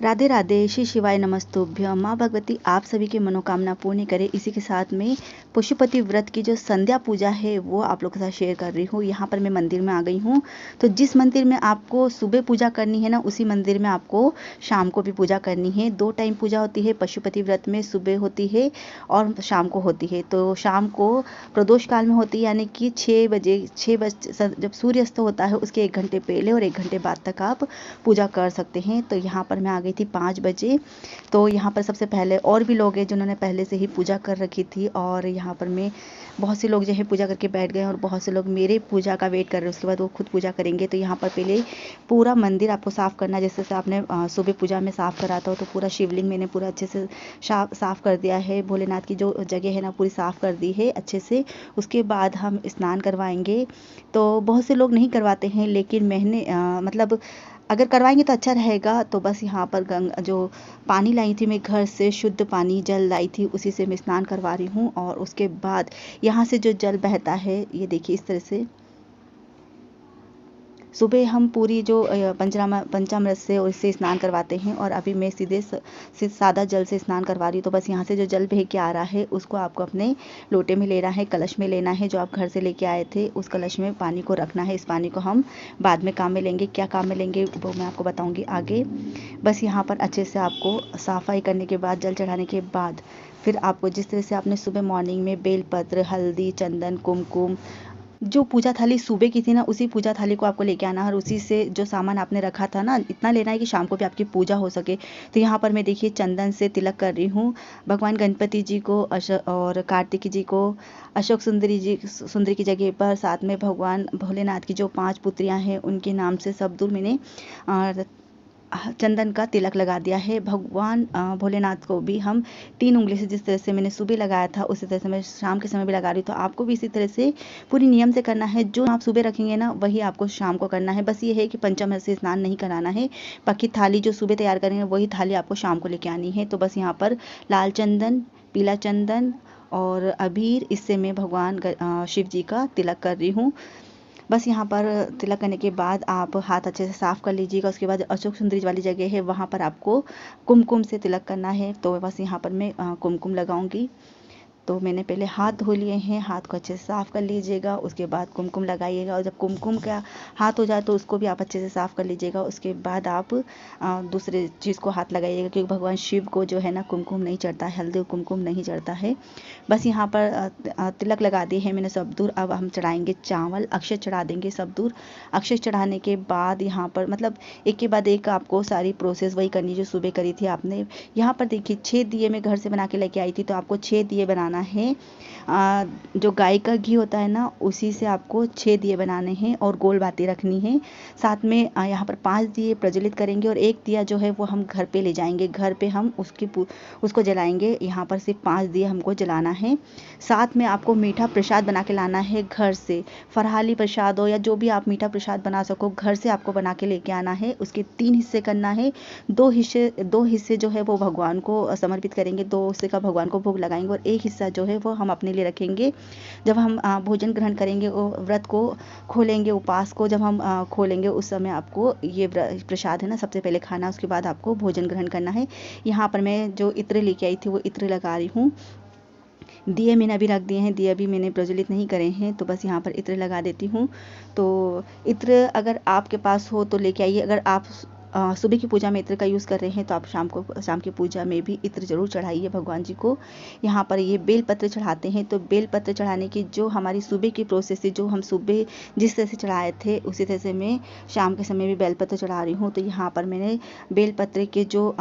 राधे राधे, श्री शिवाय नमस्तुभ्यं। माँ भगवती आप सभी की मनोकामना पूर्ण करे। इसी के साथ में पशुपति व्रत की जो संध्या पूजा है वो आप लोग के साथ शेयर कर रही हूँ। यहाँ पर मैं मंदिर में आ गई हूँ। तो जिस मंदिर में आपको सुबह पूजा करनी है ना, उसी मंदिर में आपको शाम को भी पूजा करनी है। 2 टाइम पूजा होती है पशुपति व्रत में, सुबह होती है और शाम को होती है। तो शाम को प्रदोष काल में होती है, यानी कि 6 बजे जब सूर्यास्त होता है उसके 1 घंटे पहले और 1 घंटे बाद तक आप पूजा कर सकते हैं। तो यहाँ पर मैं आ गई थी 5 बजे। तो यहाँ पर सबसे पहले और भी लोग हैं जिन्होंने पहले से ही पूजा कर रखी थी, और यहाँ पर मैं बहुत से लोग जो है पूजा करके बैठ गए और बहुत से लोग मेरे पूजा का वेट कर रहे हैं, उसके बाद वो खुद पूजा करेंगे। तो यहाँ पर पहले पूरा मंदिर आपको साफ़ करना है। जैसे आपने सुबह पूजा में साफ़ करा था, तो पूरा शिवलिंग मैंने पूरा अच्छे से साफ़ कर दिया है। भोलेनाथ की जो जगह है ना पूरी साफ़ कर दी है अच्छे से। उसके बाद हम स्नान करवाएंगे। तो बहुत से लोग नहीं करवाते हैं, लेकिन मैंने मतलब अगर करवाएंगे तो अच्छा रहेगा। तो बस यहाँ पर जो पानी लाई थी मैं घर से, शुद्ध पानी जल लाई थी, उसी से मैं स्नान करवा रही हूँ। और उसके बाद यहाँ से जो जल बहता है, ये देखिए इस तरह से सुबह हम पूरी जो पंचामृत से उससे स्नान करवाते हैं, और अभी मैं सीधे सादा जल से स्नान करवा रही हूँ। तो बस यहाँ से जो जल बह के आ रहा है उसको आपको अपने लोटे में लेना है, कलश में लेना है। जो आप घर से लेके आए थे उस कलश में पानी को रखना है। इस पानी को हम बाद में काम में लेंगे। क्या काम में लेंगे वो मैं आपको बताऊँगी आगे। बस यहाँ पर अच्छे से आपको सफाई करने के बाद, जल चढ़ाने के बाद, फिर आपको जिस तरह से आपने सुबह मॉर्निंग में बेलपत्र, हल्दी, चंदन, कुमकुम, जो पूजा थाली सुबह की थी ना, उसी पूजा थाली को आपको लेके आना है। और उसी से जो सामान आपने रखा था ना, इतना लेना है कि शाम को भी आपकी पूजा हो सके। तो यहाँ पर मैं देखिए चंदन से तिलक कर रही हूँ। भगवान गणपति जी को और कार्तिक जी को अशोक सुंदरी की जगह पर, साथ में भगवान भोलेनाथ की जो 5 पुत्रियाँ हैं उनके नाम से सब दूर मैंने चंदन का तिलक लगा दिया है। भगवान भोलेनाथ को भी हम 3 उंगली से, जिस तरह से मैंने सुबह लगाया था उसी तरह से मैं शाम के समय भी लगा रही हूँ। तो आपको भी इसी तरह से पूरी नियम से करना है। जो आप सुबह रखेंगे ना वही आपको शाम को करना है। बस ये है कि पंचामृत से स्नान नहीं कराना है। बाकी थाली जो सुबह तैयार करेंगे वही थाली आपको शाम को लेके आनी है। तो बस यहाँ पर लाल चंदन, पीला चंदन और अबीर, इससे मैं भगवान शिव जी का तिलक कर रही हूँ। बस यहाँ पर तिलक करने के बाद आप हाथ अच्छे से साफ़ कर लीजिएगा। उसके बाद अशोक सुंदरी वाली जगह है वहाँ पर आपको कुमकुम से तिलक करना है। तो बस यहाँ पर मैं कुमकुम लगाऊंगी। तो मैंने पहले हाथ धो लिए हैं, हाथ को अच्छे से साफ़ कर लीजिएगा। उसके बाद कुमकुम लगाइएगा, और जब कुमकुम का हाथ हो जाए तो उसको भी आप अच्छे से साफ़ कर लीजिएगा। उसके बाद आप दूसरे चीज़ को हाथ लगाइएगा, क्योंकि भगवान शिव को जो है ना कुमकुम नहीं चढ़ता है, हल्दी कुमकुम नहीं चढ़ता है। बस यहाँ पर तिलक लगा दिए हैं मैंने सब दूर। अब हम चढ़ाएंगे चावल, अक्षय चढ़ा देंगे सब दूर। अक्षय चढ़ाने के बाद यहाँ पर मतलब एक के बाद एक आपको सारी प्रोसेस वही करनी जो सुबह करी थी आपने। यहाँ पर देखिए 6 दिए मैं घर से बना के लेके आई थी। तो आपको 6 दिए बनाना है। जो गाय का घी होता है ना, उसी से आपको 6 दिए बनाने हैं और गोल बाती रखनी है। साथ में यहाँ पर 5 दिए प्रज्वलित करेंगे, और एक दिया जो है वो हम घर पे ले जाएंगे। घर पे हम उसको जलाएंगे। यहाँ पर सिर्फ 5 दिए हमको जलाना है। साथ में आपको मीठा प्रसाद बना के लाना है घर से। फरहाली प्रसाद हो या जो भी आप मीठा प्रसाद बना सको, घर से आपको बना के लेके आना है। उसके 3 हिस्से करना है। 2 हिस्से जो है वो भगवान को समर्पित करेंगे, 2 हिस्से का भगवान को भोग लगाएंगे, और एक हिस्सा जो है वो हम अपने लिए रखेंगे। जब हम भोजन ग्रहण करेंगे, व्रत को खोलेंगे, उपास को जब हम खोलेंगे, उस समय आपको ये प्रसाद है ना सबसे पहले खाना, उसके बाद आपको भोजन ग्रहण करना है। यहाँ पर मैं जो इत्र लेके आई थी वो इत्र लगा रही हूँ। दिए मैंने अभी रख दिए हैं, दिए अभी मैंने प्रज्वलित नहीं करे हैं। तो बस यहाँ पर इत्र लगा देती हूँ। तो इत्र अगर आपके पास हो तो लेके आइए। अगर आप सुबह की पूजा में इत्र का यूज़ कर रहे हैं तो आप शाम की पूजा में भी इत्र ज़रूर चढ़ाइए भगवान जी को। यहाँ पर ये बेलपत्र चढ़ाते हैं। तो बेलपत्र चढ़ाने की जो हमारी सुबह की प्रोसेस है, जो हम सुबह जिस तरह से चढ़ाए थे उसी तरह से मैं शाम के समय भी बेलपत्र चढ़ा रही हूँ। तो यहाँ पर मैंने बेलपत्र के जो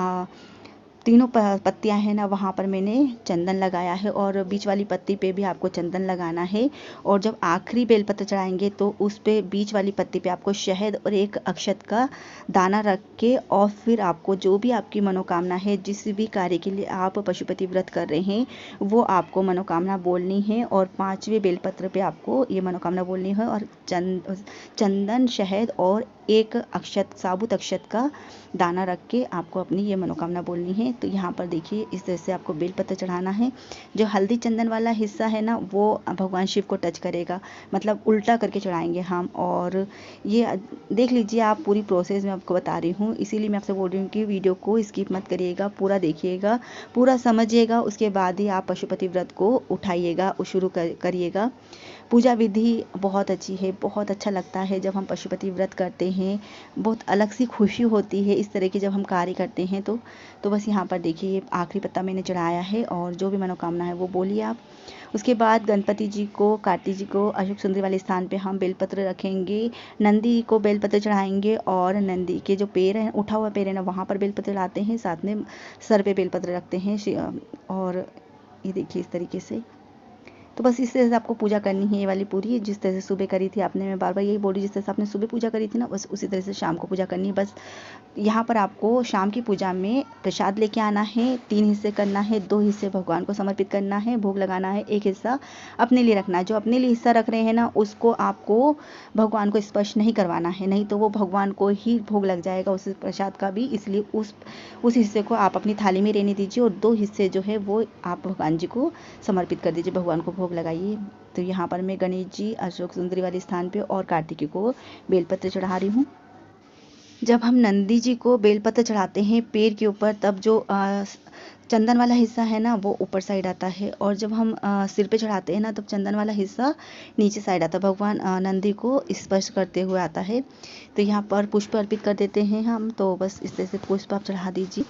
तीनों पत्तियां हैं ना, वहाँ पर मैंने चंदन लगाया है, और बीच वाली पत्ती पे भी आपको चंदन लगाना है। और जब आखिरी बेलपत्र चढ़ाएंगे तो उस पे बीच वाली पत्ती पे आपको शहद और एक अक्षत का दाना रख के, और फिर आपको जो भी आपकी मनोकामना है, जिस भी कार्य के लिए आप पशुपति व्रत कर रहे हैं, वो आपको मनोकामना बोलनी है। और 5वें बेलपत्र पे आपको ये मनोकामना बोलनी है, और चंदन, शहद और एक अक्षत, साबुत अक्षत का दाना रख के आपको अपनी ये मनोकामना बोलनी है। तो यहाँ पर देखिए इस तरह से आपको बेलपत्र चढ़ाना है। जो हल्दी चंदन वाला हिस्सा है ना, वो भगवान शिव को टच करेगा, मतलब उल्टा करके चढ़ाएंगे हम। और ये देख लीजिए, आप पूरी प्रोसेस में आपको बता रही हूँ, इसीलिए मैं आपसे बोल रही हूँ कि वीडियो को स्किप मत करिएगा, पूरा देखिएगा, पूरा समझिएगा, उसके बाद ही आप पशुपति व्रत को उठाइएगा, शुरू करिएगा। पूजा विधि बहुत अच्छी है, बहुत अच्छा लगता है जब हम पशुपति व्रत करते हैं, बहुत अलग सी खुशी होती है इस तरह के जब हम कार्य करते हैं। तो बस यहाँ पर देखिए आखिरी पत्ता मैंने चढ़ाया है और जो भी मनोकामना है वो बोलिए आप। उसके बाद गणपति जी को, कार्तिक जी को अशोक सुंदरी वाले स्थान पे हम बेलपत्र रखेंगे, नंदी को बेलपत्र चढ़ाएंगे और नंदी के जो पैर हैं, उठा हुआ पैर है ना, वहाँ पर बेलपत्र लाते हैं, साथ में सर पे बेलपत्र रखते हैं। और ये देखिए इस तरीके से। तो बस इस तरह से आपको पूजा करनी है, ये वाली पूरी जिस तरह से सुबह करी थी आपने, मैं बार बार यही बोल रही, जिस तरह से आपने सुबह पूजा करी थी ना, बस उसी तरह से शाम को पूजा करनी है। बस यहाँ पर आपको शाम की पूजा में प्रसाद लेके आना है, 3 हिस्से करना है, 2 हिस्से भगवान को समर्पित करना है, भोग लगाना है, 1 हिस्सा अपने लिए रखना है। जो अपने लिए हिस्सा रख रहे हैं ना, उसको आपको भगवान को स्पर्श नहीं करवाना है, नहीं तो वो भगवान को ही भोग लग जाएगा उस प्रसाद का भी। इसलिए उस हिस्से को आप अपनी थाली में रहने दीजिए और 2 हिस्से जो है वो आप भगवान जी को समर्पित कर दीजिए, भगवान को भोग लगाइए। तो यहाँ पर मैं गणेश जी, अशोक सुंदरी वाले स्थान पे और कार्तिकी को बेलपत्र चढ़ा रही हूँ। जब हम नंदी जी को बेलपत्र चढ़ाते हैं पैर के ऊपर, तब जो चंदन वाला हिस्सा है ना, वो ऊपर साइड आता है, और जब हम सिर पे चढ़ाते हैं ना, तब चंदन वाला हिस्सा नीचे साइड आता है, भगवान नंदी को स्पर्श करते हुए आता है। तो यहाँ पर पुष्प अर्पित कर देते हैं हम। तो बस इस तरह से पुष्प आप चढ़ा दीजिए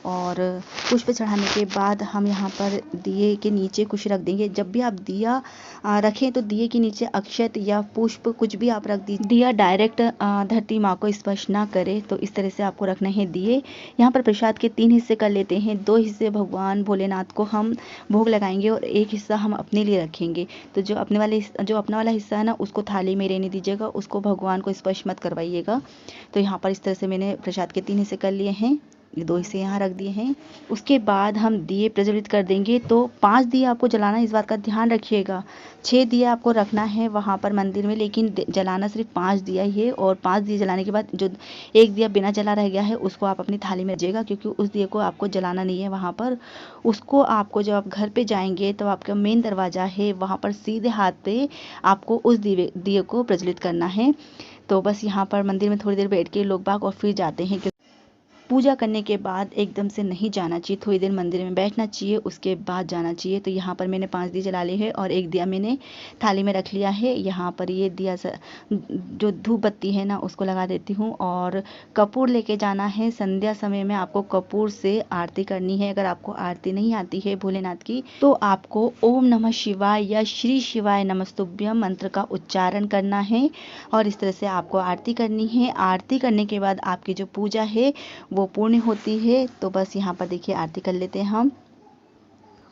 और पुष्प चढ़ाने के बाद हम यहाँ पर दिए के नीचे कुछ रख देंगे। जब भी आप दिया रखें तो दिए के नीचे अक्षत या पुष्प कुछ भी आप रख दीजिए, दिया डायरेक्ट धरती माँ को स्पर्श ना करे। तो इस तरह से आपको रखना है दिए। यहाँ पर प्रसाद के 3 हिस्से कर लेते हैं, 2 हिस्से भगवान भोलेनाथ को हम भोग लगाएंगे और 1 हिस्सा हम अपने लिए रखेंगे। तो जो अपना वाला हिस्सा है ना, उसको थाली में रहने दीजिएगा, उसको भगवान को स्पर्श मत करवाइएगा। तो यहाँ पर इस तरह से मैंने प्रसाद के 3 हिस्से कर लिए हैं, ये 2 हिस्से यहाँ रख दिए हैं। उसके बाद हम दिए प्रज्वलित कर देंगे। तो 5 दिए आपको जलाना, इस बात का ध्यान रखिएगा। 6 दिए आपको रखना है वहाँ पर मंदिर में, लेकिन जलाना सिर्फ 5 दिया ही है। और 5 दिए जलाने के बाद जो 1 दिया बिना जला रह गया है, उसको आप अपनी थाली में रखिएगा, क्योंकि उस दिए को आपको जलाना नहीं है वहाँ पर। उसको आपको जब आप घर पे जाएंगे तो आपका मेन दरवाज़ा है, वहाँ पर सीधे हाथ पे आपको उस दिए को प्रज्वलित करना है। तो बस यहाँ पर मंदिर में थोड़ी देर बैठ के लोग बाग और फिर जाते हैं। पूजा करने के बाद एकदम से नहीं जाना चाहिए, थोड़ी देर मंदिर में बैठना चाहिए, उसके बाद जाना चाहिए। तो यहाँ पर मैंने 5 दिए जला लिए हैं और 1 दिया मैंने थाली में रख लिया है। यहाँ पर ये दिया जो धूप बत्ती है ना, उसको लगा देती हूँ। और कपूर लेके जाना है। संध्या समय में आपको कपूर से आरती करनी है। अगर आपको आरती नहीं आती है भोलेनाथ की, तो आपको ओम नमः शिवाय या श्री शिवाय नमस्तुभ्यम मंत्र का उच्चारण करना है और इस तरह से आपको आरती करनी है। आरती करने के बाद आपकी जो पूजा है वो पूर्ण होती है। तो बस यहाँ पर देखिए आरती कर लेते हैं हम।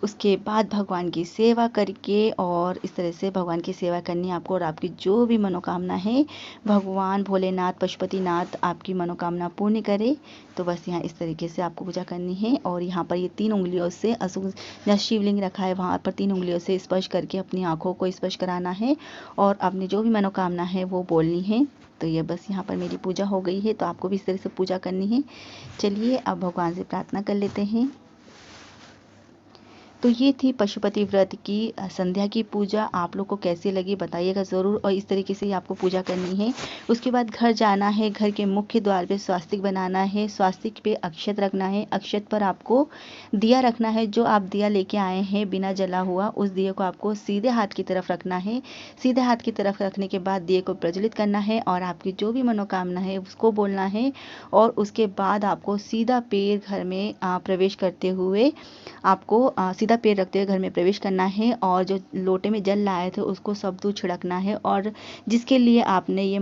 उसके बाद भगवान की सेवा करके, और इस तरह से भगवान की सेवा करनी है आपको, और आपकी जो भी मनोकामना है भगवान भोलेनाथ पशुपतिनाथ आपकी मनोकामना पूर्ण करे। तो बस यहाँ इस तरीके से आपको पूजा करनी है। और यहाँ पर ये 3 उंगलियों से जहाँ शिवलिंग रखा है वहाँ पर 3 उंगलियों से स्पर्श करके अपनी आँखों को स्पर्श कराना है और अपनी जो भी मनोकामना है वो बोलनी है। तो ये बस यहाँ पर मेरी पूजा हो गई है। तो आपको भी इस तरह से पूजा करनी है। चलिए अब भगवान से प्रार्थना कर लेते हैं। तो ये थी पशुपति व्रत की संध्या की पूजा। आप लोग को कैसी लगी बताइएगा ज़रूर। और इस तरीके से ही आपको पूजा करनी है। उसके बाद घर जाना है, घर के मुख्य द्वार पे स्वास्तिक बनाना है, स्वास्तिक पे अक्षत रखना है, अक्षत पर आपको दिया रखना है। जो आप दिया लेके आए हैं बिना जला हुआ, उस दिए को आपको सीधे हाथ की तरफ रखना है। सीधे हाथ की तरफ रखने के बाद दिए को प्रज्वलित करना है और आपकी जो भी मनोकामना है उसको बोलना है। और उसके बाद आपको सीधा पैर घर में प्रवेश करते हुए आपको सीधा पैर रखते हुए घर में प्रवेश करना है। और जो लोटे में जल लाए थे उसको सब दूध छिड़कना है। और जिसके लिए आपने ये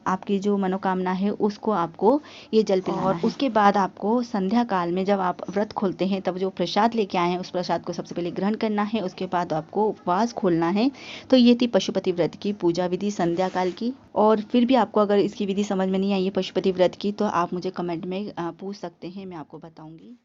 आपकी जो मनोकामना है उसको आपको ये जल पिलाना है। और उसके बाद आपको संध्या काल में जब आप व्रत खोलते हैं, तब जो प्रसाद लेके आए हैं उस प्रसाद को सबसे पहले ग्रहण करना है। उसके बाद आपको उपवास खोलना है। तो ये थी पशुपति व्रत की पूजा विधि संध्या काल की। और फिर भी आपको अगर इसकी विधि समझ में नहीं आई है पशुपति व्रत की, तो आप मुझे कमेंट में पूछ सकते हैं, मैं आपको बताऊंगी।